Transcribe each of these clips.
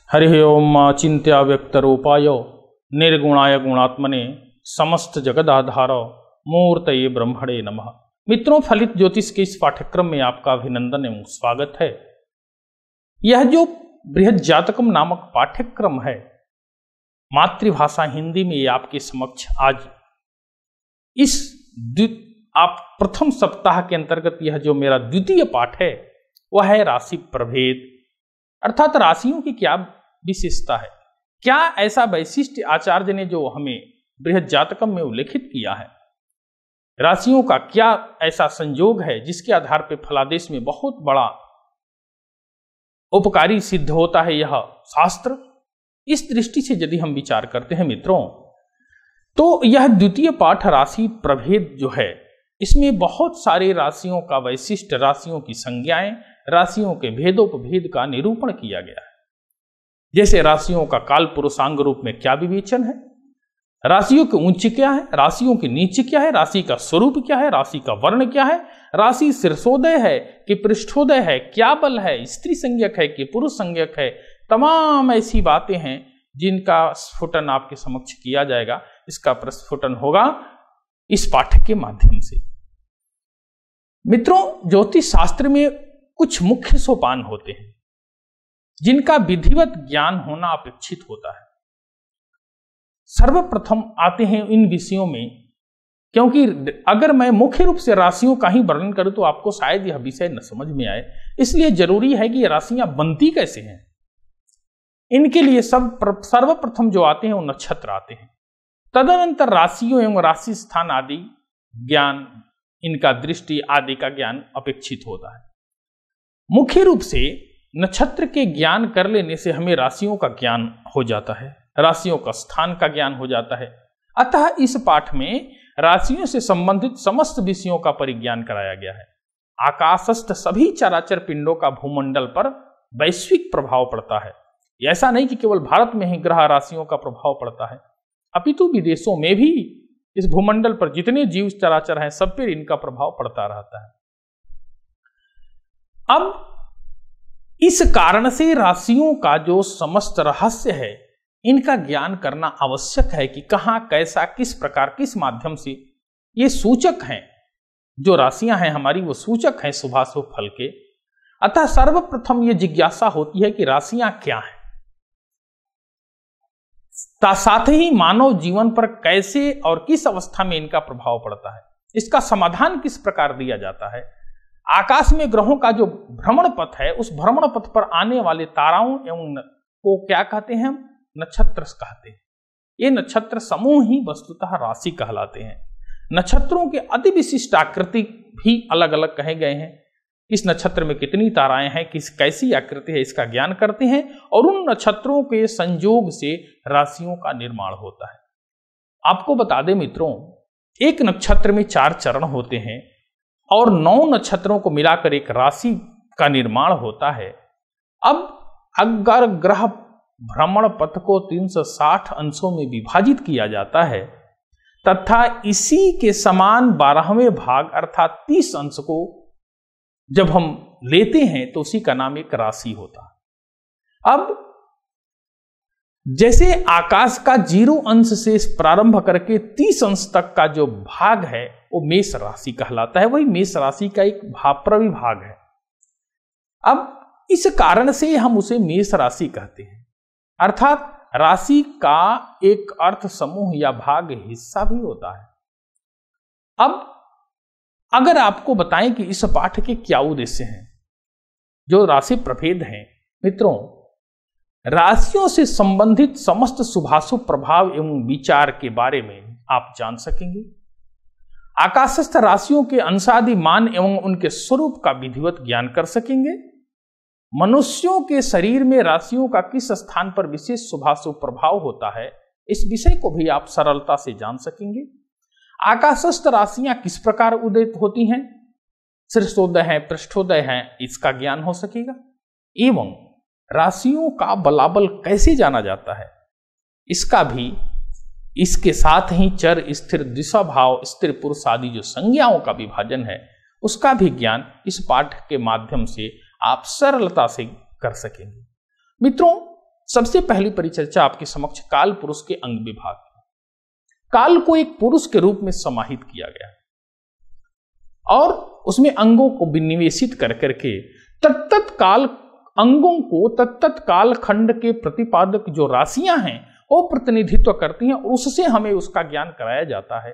हरि ओम चिंत्या व्यक्त रूपाय निर्गुणाय गुणात्मने समस्त जगदाधार मूर्तये ब्रह्मणे नमः। मित्रों, फलित ज्योतिष के इस पाठ्यक्रम में आपका अभिनंदन एवं स्वागत है। यह जो बृहद जातकम नामक पाठ्यक्रम है, मातृभाषा हिंदी में आपके समक्ष आज इस आप प्रथम सप्ताह के अंतर्गत यह जो मेरा द्वितीय पाठ है वह है राशि प्रभेद, अर्थात राशियों की क्या विशेषता है, क्या ऐसा वैशिष्ट आचार्य ने जो हमें बृहद जातकम में उल्लेखित किया है, राशियों का क्या ऐसा संयोग है जिसके आधार पर फलादेश में बहुत बड़ा उपकारी सिद्ध होता है यह शास्त्र। इस दृष्टि से यदि हम विचार करते हैं मित्रों, तो यह द्वितीय पाठ राशि प्रभेद जो है, इसमें बहुत सारे राशियों का वैशिष्ट, राशियों की संज्ञाएं, राशियों के भेदोपभेद का निरूपण किया गया है। जैसे राशियों का काल पुरुषांग रूप में क्या विवेचन है, राशियों के ऊंच क्या है, राशियों के नीचे क्या है, राशि का स्वरूप क्या है, राशि का वर्ण क्या है, राशि शीर्षोदय है कि पृष्ठोदय है, क्या बल है, स्त्री संज्ञक है कि पुरुष संज्ञक है, तमाम ऐसी बातें हैं जिनका स्फुटन आपके समक्ष किया जाएगा। इसका प्रस्फुटन होगा इस पाठ के माध्यम से। मित्रों, ज्योतिष शास्त्र में कुछ मुख्य सोपान होते हैं जिनका विधिवत ज्ञान होना अपेक्षित होता है। सर्वप्रथम आते हैं इन विषयों में, क्योंकि अगर मैं मुख्य रूप से राशियों का ही वर्णन करूं तो आपको शायद यह विषय न समझ में आए, इसलिए जरूरी है कि ये राशियां बनती कैसे हैं। इनके लिए सर्वप्रथम जो आते हैं वो नक्षत्र आते हैं, तदनंतर राशियों एवं राशि स्थान आदि ज्ञान, इनका दृष्टि आदि का ज्ञान अपेक्षित होता है। मुख्य रूप से नक्षत्र के ज्ञान कर लेने से हमें राशियों का ज्ञान हो जाता है, राशियों का स्थान का ज्ञान हो जाता है। अतः इस पाठ में राशियों से संबंधित समस्त विषयों का परिज्ञान कराया गया है। आकाशस्थ सभी चराचर पिंडों का भूमंडल पर वैश्विक प्रभाव पड़ता है। ऐसा नहीं कि केवल भारत में ही ग्रह राशियों का प्रभाव पड़ता है, अपितु विदेशों में भी इस भूमंडल पर जितने जीव चराचर हैं सब पर इनका प्रभाव पड़ता रहता है। अब इस कारण से राशियों का जो समस्त रहस्य है, इनका ज्ञान करना आवश्यक है कि कहां, कैसा, किस प्रकार, किस माध्यम से ये सूचक हैं। जो राशियां हैं हमारी, वो सूचक हैं शुभाशुभ फल के। अतः सर्वप्रथम ये जिज्ञासा होती है कि राशियां क्या हैं, साथ ही मानव जीवन पर कैसे और किस अवस्था में इनका प्रभाव पड़ता है, इसका समाधान किस प्रकार दिया जाता है। आकाश में ग्रहों का जो भ्रमण पथ है, उस भ्रमण पथ पर आने वाले ताराओं एवं को क्या कहते हैं, हम नक्षत्र कहते हैं। ये नक्षत्र समूह ही वस्तुतः राशि कहलाते हैं। नक्षत्रों के अति विशिष्ट आकृति भी अलग अलग कहे गए हैं। इस नक्षत्र में कितनी ताराएं हैं, कैसी आकृति है, इसका ज्ञान करते हैं और उन नक्षत्रों के संयोग से राशियों का निर्माण होता है। आपको बता दें मित्रों, एक नक्षत्र में 4 चरण होते हैं और 9 नक्षत्रों को मिलाकर एक राशि का निर्माण होता है। अब अगर ग्रह भ्रमण पथ को 360 अंशों में विभाजित किया जाता है तथा इसी के समान 12वें भाग अर्थात 30 अंश को जब हम लेते हैं तो उसी का नाम एक राशि होता है। अब जैसे आकाश का 0 अंश से प्रारंभ करके 30 अंश तक का जो भाग है वो मेष राशि कहलाता है, वही मेष राशि का एक प्रविभाग है। अब इस कारण से हम उसे मेष राशि कहते हैं, अर्थात राशि का एक अर्थ समूह या भाग हिस्सा भी होता है। अब अगर आपको बताएं कि इस पाठ के क्या उद्देश्य हैं, जो राशि प्रभेद हैं मित्रों, राशियों से संबंधित समस्त शुभाशुभ प्रभाव एवं विचार के बारे में आप जान सकेंगे। आकाशस्थ राशियों के अंशादि मान एवं उनके स्वरूप का विधिवत ज्ञान कर सकेंगे। मनुष्यों के शरीर में राशियों का किस स्थान पर विशेष शुभाशुभ प्रभाव होता है, इस विषय को भी आप सरलता से जान सकेंगे। आकाशस्थ राशियां किस प्रकार उदित होती हैं, शीर्षोदय है, पृष्ठोदय है, इसका ज्ञान हो सकेगा। एवं राशियों का बलाबल कैसे जाना जाता है, इसका भी, इसके साथ ही चर, स्थिर, दिशा भाव, स्त्री पुरुष आदि जो संज्ञाओं का विभाजन है, उसका भी ज्ञान इस पाठ के माध्यम से आप सरलता से कर सकेंगे। मित्रों, सबसे पहली परिचर्चा आपके समक्ष काल पुरुष के अंग विभाग की। काल को एक पुरुष के रूप में समाहित किया गया और उसमें अंगों को विनिवेशित कर करके तत्त काल अंगों को तत्त काल खंड के प्रतिपादक जो राशियां हैं वो प्रतिनिधित्व करती हैं, उससे हमें उसका ज्ञान कराया जाता है।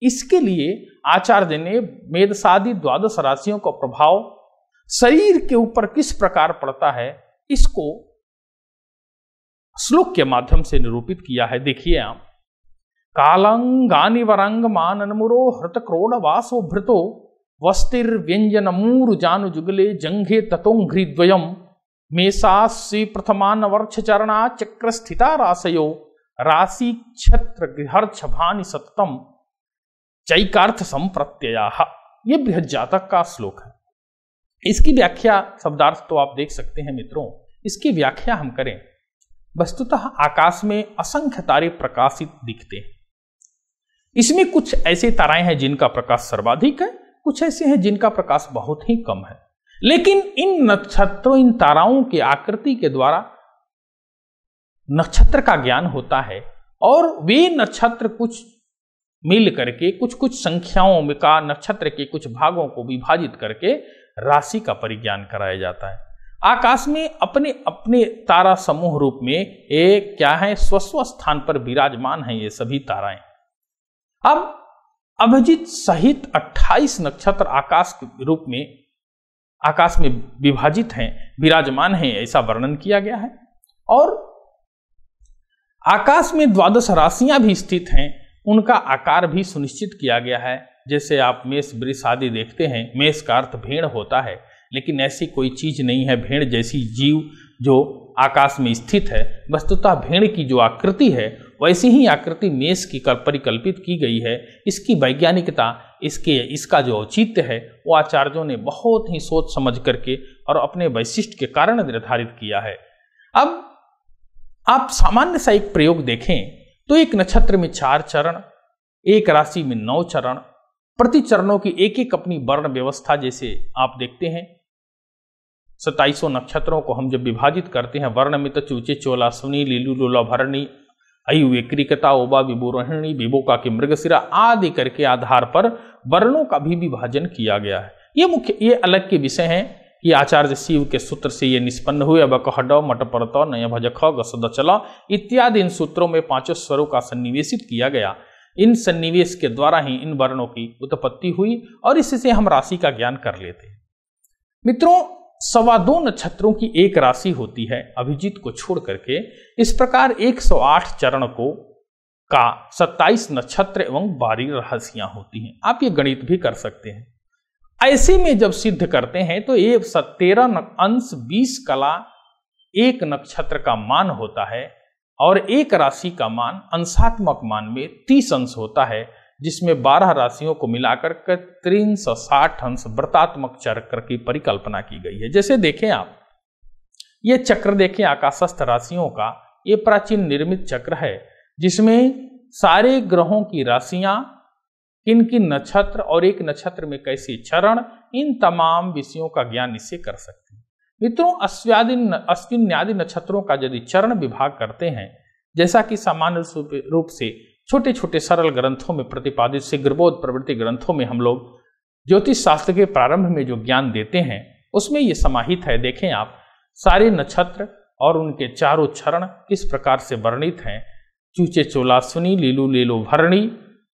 इसके लिए आचार्य ने मेदसादि द्वादश राशियों का प्रभाव शरीर के ऊपर किस प्रकार पड़ता है इसको श्लोक के माध्यम से निरूपित किया है। देखिए आप, कालंगानि वरंग माननमुरो हृत क्रोड वासो भृतो वस्तिर व्यंजन मूर जानु जुगले जंघे ततोंघ्रि द्वयम मेषासी प्रथमान वर्ष चरणा चक्र स्थिता राशयो राशि छत्र गृहर्ष भानि सततम चैकार्थ संप्रत्यया। ये बृहद जातक का श्लोक है। इसकी व्याख्या शब्दार्थ तो आप देख सकते हैं मित्रों। इसकी व्याख्या हम करें, वस्तुतः आकाश में असंख्य तारे प्रकाशित दिखते हैं। इसमें कुछ ऐसे ताराएं हैं जिनका प्रकाश सर्वाधिक है, कुछ ऐसे हैं जिनका प्रकाश बहुत ही कम है। लेकिन इन नक्षत्रों, इन ताराओं की आकृति के द्वारा नक्षत्र का ज्ञान होता है और वे नक्षत्र कुछ मिल करके कुछ कुछ संख्याओं में का नक्षत्र के कुछ भागों को विभाजित करके राशि का परिज्ञान कराया जाता है। आकाश में अपने अपने तारा समूह रूप में एक क्या है, स्वस्व स्थान पर विराजमान है ये सभी ताराएं। अब अभिजीत सहित 28 नक्षत्र आकाश के रूप में आकाश में विभाजित हैं, विराजमान हैं, ऐसा वर्णन किया गया है। और आकाश में द्वादश राशियां भी स्थित हैं, उनका आकार भी सुनिश्चित किया गया है। जैसे आप मेष वृष आदि देखते हैं, मेष का अर्थ भेड़ होता है, लेकिन ऐसी कोई चीज नहीं है भेड़ जैसी जीव जो आकाश में स्थित है। वस्तुतः भेड़ की जो आकृति है वैसी ही आकृति मेष की परिकल्पित की गई है। इसकी वैज्ञानिकता, इसका जो औचित्य है वो आचार्यों ने बहुत ही सोच समझ करके और अपने वैशिष्ट के कारण निर्धारित किया है। अब आप सामान्य सा एक प्रयोग देखें तो एक नक्षत्र में 4 चरण, एक राशि में 9 चरण, प्रति चरणों की एक एक अपनी वर्ण व्यवस्था। जैसे आप देखते हैं 27 नक्षत्रों को हम जब विभाजित करते हैं, वर्ण में तो चूचे चोला सुनी लीलू लोला भरणी अयु विक्रिकता ओबा विबोरोहिणी विबोका के मृगशिरा आदि करके आधार पर वर्णों का भी विभाजन किया गया है। ये अलग के विषय हैं कि आचार्य शिव के सूत्र से ये निष्पन्न हुए। अब कहड मट परत नय भजख गसद चला इत्यादि इन सूत्रों में 5 स्वरों का सन्निवेशित किया गया। इन सन्निवेश के द्वारा ही इन वर्णों की उत्पत्ति हुई और इससे हम राशि का ज्ञान कर लेते हैं। मित्रों, 2.25 नक्षत्रों की एक राशि होती है अभिजीत को छोड़ करके। इस प्रकार 108 चरण को का 27 नक्षत्र एवं 12 राशियां होती हैं। आप ये गणित भी कर सकते हैं। ऐसे में जब सिद्ध करते हैं तो ये 13 अंश 20 कला एक नक्षत्र का मान होता है और एक राशि का मान अंशात्मक मान में 30 अंश होता है, जिसमें 12 राशियों को मिलाकर 360 अंश व्रतात्मक चक्र की परिकल्पना की गई है। जैसे देखें आप, ये चक्र देखें आकाशस्थ राशियों का, ये प्राचीन निर्मित चक्र है जिसमें सारे ग्रहों की राशियां, किन किन नक्षत्र और एक नक्षत्र में कैसे चरण, इन तमाम विषयों का ज्ञान इससे कर सकते हैं। मित्रों, अश्विन आदि नक्षत्रों का यदि चरण विभाग करते हैं, जैसा कि सामान्य रूप से छोटे छोटे सरल ग्रंथों में प्रतिपादित शीघ्रबोध प्रवृत्ति ग्रंथों में हम लोग ज्योतिष शास्त्र के प्रारंभ में जो ज्ञान देते हैं उसमें ये समाहित है। देखें आप, सारे नक्षत्र और उनके चारों चरण किस प्रकार से वर्णित हैं। चूचे चोलास्विनी लीलू लीलो भरणी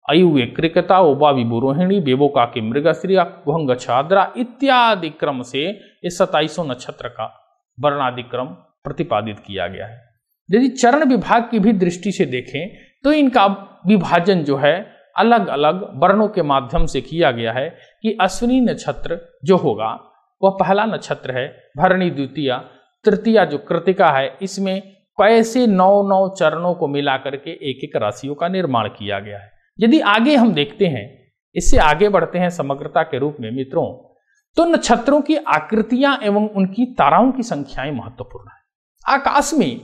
अयु विक्रिकता ओबा विबुरोहिणी बेबोका के मृगश्रिया कुहंग छाद्रा इत्यादि क्रम से इस 27 नक्षत्र का वर्णादि क्रम प्रतिपादित किया गया है। यदि चरण विभाग की भी दृष्टि से देखें तो इनका विभाजन जो है अलग अलग वर्णों के माध्यम से किया गया है कि अश्विनी नक्षत्र जो होगा वह पहला नक्षत्र है, भरणी द्वितीय, तृतीया जो कृतिका है, इसमें कैसे 9 चरणों को मिला करके एक एक राशियों का निर्माण किया गया है। यदि आगे हम देखते हैं, इससे आगे बढ़ते हैं समग्रता के रूप में मित्रों, तो नक्षत्रों की आकृतियां एवं उनकी ताराओं की संख्याएं महत्वपूर्ण है। आकाश में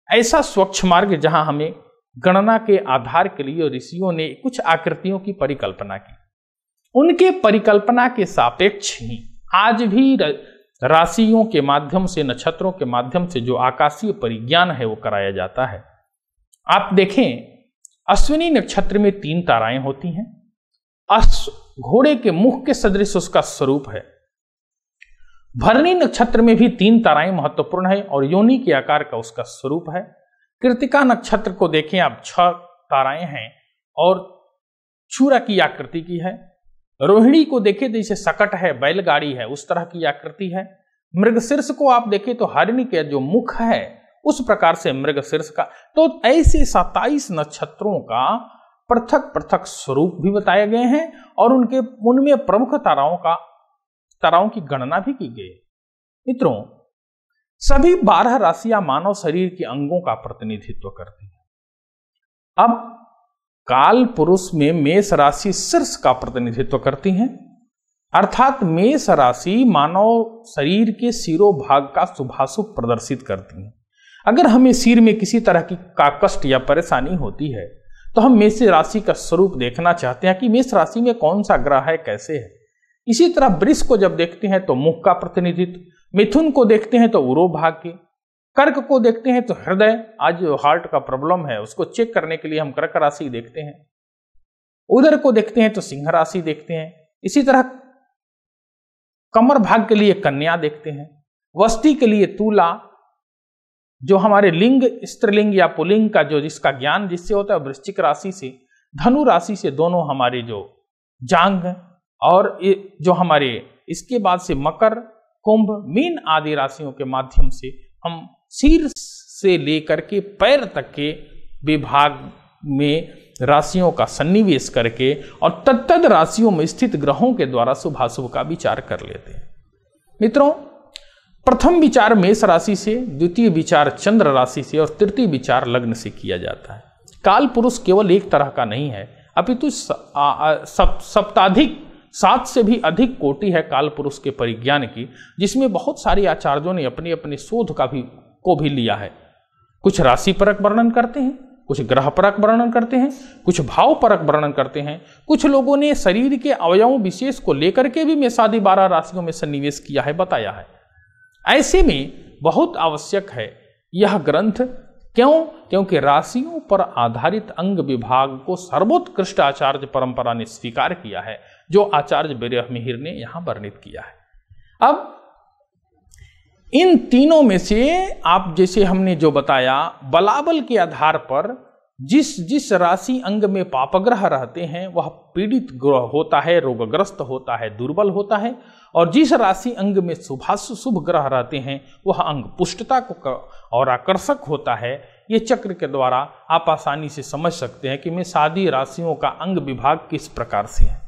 ऐसा स्वच्छ मार्ग जहां हमें गणना के आधार के लिए ऋषियों ने कुछ आकृतियों की परिकल्पना की, उनके परिकल्पना के सापेक्ष ही आज भी राशियों के माध्यम से, नक्षत्रों के माध्यम से जो आकाशीय परिज्ञान है वो कराया जाता है। आप देखें, अश्विनी नक्षत्र में 3 ताराएं होती हैं। घोड़े के मुख के सदृश उसका स्वरूप है। भरणी नक्षत्र में भी 3 ताराएं महत्वपूर्ण है और योनि के आकार का उसका स्वरूप है। कृतिका नक्षत्र को देखें आप, 6 ताराएं हैं और चूरा की आकृति की है। रोहिणी को देखें तो जैसे सकट है, बैलगाड़ी है, उस तरह की आकृति है। मृगशीर्ष को आप देखें तो हरिणी के जो मुख है उस प्रकार से मृगशीर्ष का। तो ऐसे 27 नक्षत्रों का पृथक पृथक स्वरूप भी बताए गए हैं और उनमें प्रमुख ताराओं की गणना भी की गई। मित्रों, सभी 12 राशियां मानव शरीर के अंगों का प्रतिनिधित्व करती हैं। अब काल पुरुष में मेष राशि शीर्ष का प्रतिनिधित्व करती हैं, अर्थात मेष राशि मानव शरीर के शिरोभाग का शुभाशुभ प्रदर्शित करती है। अगर हमें सिर में किसी तरह का कष्ट या परेशानी होती है तो हम मेष राशि का स्वरूप देखना चाहते हैं कि मेष राशि में कौन सा ग्रह है, कैसे है। इसी तरह वृष को जब देखते हैं तो मुख का प्रतिनिधित्व, मिथुन को देखते हैं तो उरो भाग के, कर्क को देखते हैं तो हृदय, आज जो हार्ट का प्रॉब्लम है उसको चेक करने के लिए हम कर्क राशि देखते हैं। उदर को देखते हैं तो सिंह राशि देखते हैं। इसी तरह कमर भाग के लिए कन्या देखते हैं, वस्ती के लिए तुला, जो हमारे लिंग स्त्रीलिंग या पुलिंग का जो जिसका ज्ञान जिससे होता है वृश्चिक राशि से, धनु राशि से दोनों हमारे जो जांग, और जो हमारे इसके बाद से मकर, कुंभ, मीन आदि राशियों के माध्यम से हम सिर से लेकर के पैर तक के विभाग में राशियों का सन्निवेश करके और तत्तद राशियों में स्थित ग्रहों के द्वारा शुभाशुभ का विचार कर लेते हैं। मित्रों, प्रथम विचार मेष राशि से, द्वितीय विचार चंद्र राशि से और तृतीय विचार लग्न से किया जाता है। काल पुरुष केवल एक तरह का नहीं है, अपितु सप्ताधिक 7 से भी अधिक कोटि है काल पुरुष के परिज्ञान की, जिसमें बहुत सारे आचार्यों ने अपनी अपनी शोध को भी लिया है। कुछ राशि परक वर्णन करते हैं, कुछ ग्रह परक वर्णन करते हैं, कुछ भाव परक वर्णन करते हैं। कुछ लोगों ने शरीर के अवयवों विशेष को लेकर के भी मेषादि 12 राशियों में सन्निवेश किया है, बताया है। ऐसे में बहुत आवश्यक है यह ग्रंथ। क्यों? क्योंकि राशियों पर आधारित अंग विभाग को सर्वोत्कृष्ट आचार्य परंपरा ने स्वीकार किया है, जो आचार्य बिरहमिहिर ने यहां वर्णित किया है। अब इन तीनों में से आप जैसे हमने जो बताया, बलाबल के आधार पर जिस राशि अंग में पापग्रह रहते हैं वह पीड़ित ग्रह होता है, रोगग्रस्त होता है, दुर्बल होता है, और जिस राशि अंग में शुभ ग्रह रहते हैं वह अंग पुष्टता को और आकर्षक होता है। ये चक्र के द्वारा आप आसानी से समझ सकते हैं कि मेषादि राशियों का अंग विभाग किस प्रकार से है।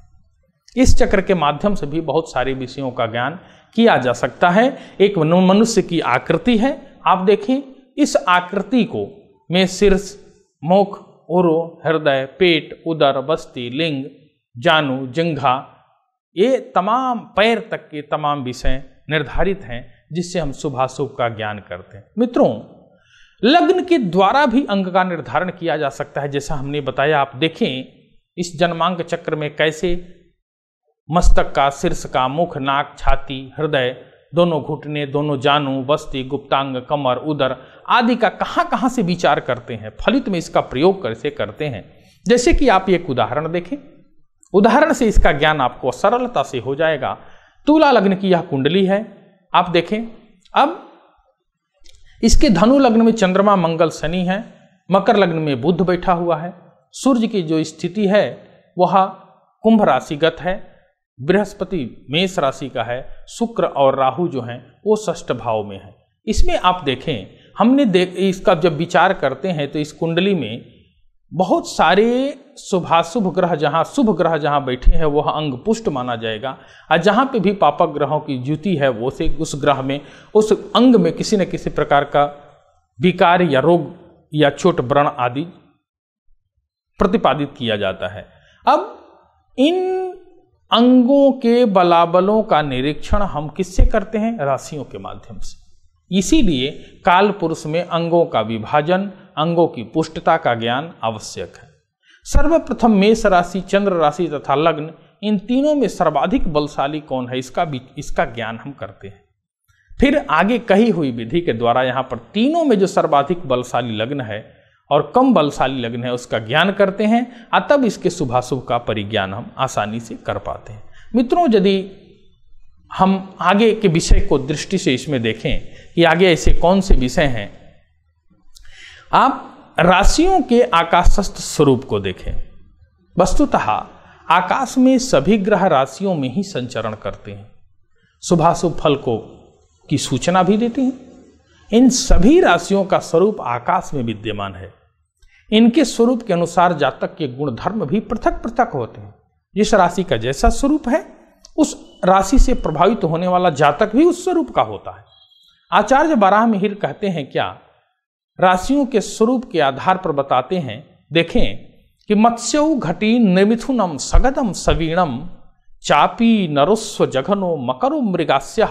इस चक्र के माध्यम से भी बहुत सारे विषयों का ज्ञान किया जा सकता है। एक मनुष्य की आकृति है, आप देखें इस आकृति को में शीर्ष, मुख, उरो, हृदय, पेट, उदर, बस्ती, लिंग, जानु, जिंघा, ये तमाम पैर तक के तमाम विषय निर्धारित हैं जिससे हम शुभाशुभ का ज्ञान करते हैं। मित्रों, लग्न के द्वारा भी अंग का निर्धारण किया जा सकता है, जैसा हमने बताया। आप देखें इस जन्मांक चक्र में कैसे मस्तक का, शीर्ष का, मुख, नाक, छाती, हृदय, दोनों घुटने, दोनों जानु, बस्ती, गुप्तांग, कमर, उदर आदि का कहां से विचार करते हैं, फलित में इसका प्रयोग कैसे करते हैं। जैसे कि आप एक उदाहरण देखें, उदाहरण से इसका ज्ञान आपको सरलता से हो जाएगा। तुला लग्न की यह कुंडली है, आप देखें। अब इसके धनु लग्न में चंद्रमा, मंगल, शनि है, मकर लग्न में बुध बैठा हुआ है, सूर्य की जो स्थिति है वह कुंभ राशिगत है, बृहस्पति मेष राशि का है, शुक्र और राहु जो हैं वो षष्ठ भाव में है। इसमें आप देखें, इसका जब विचार करते हैं तो इस कुंडली में बहुत सारे शुभाशुभ ग्रह, जहां शुभ ग्रह जहां बैठे हैं वह अंग पुष्ट माना जाएगा, और जहां पे भी पापक ग्रहों की ज्युति है वो से उस ग्रह में, उस अंग में किसी न किसी प्रकार का विकार या रोग या चोट, व्रण आदि प्रतिपादित किया जाता है। अब इन अंगों के बलाबलों का निरीक्षण हम किससे करते हैं? राशियों के माध्यम से। इसीलिए काल पुरुष में अंगों का विभाजन, अंगों की पुष्टता का ज्ञान आवश्यक है। सर्वप्रथम मेष राशि, चंद्र राशि तथा लग्न, इन तीनों में सर्वाधिक बलशाली कौन है इसका ज्ञान हम करते हैं। फिर आगे कही हुई विधि के द्वारा यहाँ पर तीनों में जो सर्वाधिक बलशाली लग्न है और कम बलशाली लग्न है उसका ज्ञान करते हैं, और तब इसके शुभाशुभ का परिज्ञान हम आसानी से कर पाते हैं। मित्रों, यदि हम आगे के विषय को दृष्टि से इसमें देखें कि आगे ऐसे कौन से विषय हैं, आप राशियों के आकाशस्थ स्वरूप को देखें। वस्तुतः आकाश में सभी ग्रह राशियों में ही संचरण करते हैं, शुभाशुभ फल को की सूचना भी देते हैं। इन सभी राशियों का स्वरूप आकाश में विद्यमान है। इनके स्वरूप के अनुसार जातक के गुण धर्म भी पृथक पृथक होते हैं। जिस राशि का जैसा स्वरूप है उस राशि से प्रभावित होने वाला जातक भी उस स्वरूप का होता है। आचार्य वराह मिहिर कहते हैं, क्या राशियों के स्वरूप के आधार पर बताते हैं। देखें कि मत्स्यौ घटी निर्मिथुनम सगदम सवीणम चापी नरुस्व जघनो मकरो मृगास्य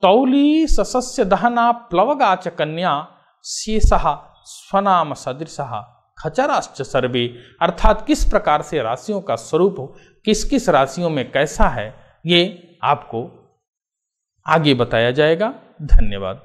तौली ससस्य दहना प्लवगाच कन्या शेषः स्वनाम सदृशः खचराश्च सर्वे। अर्थात किस प्रकार से राशियों का स्वरूप किस किस राशियों में कैसा है, ये आपको आगे बताया जाएगा। धन्यवाद।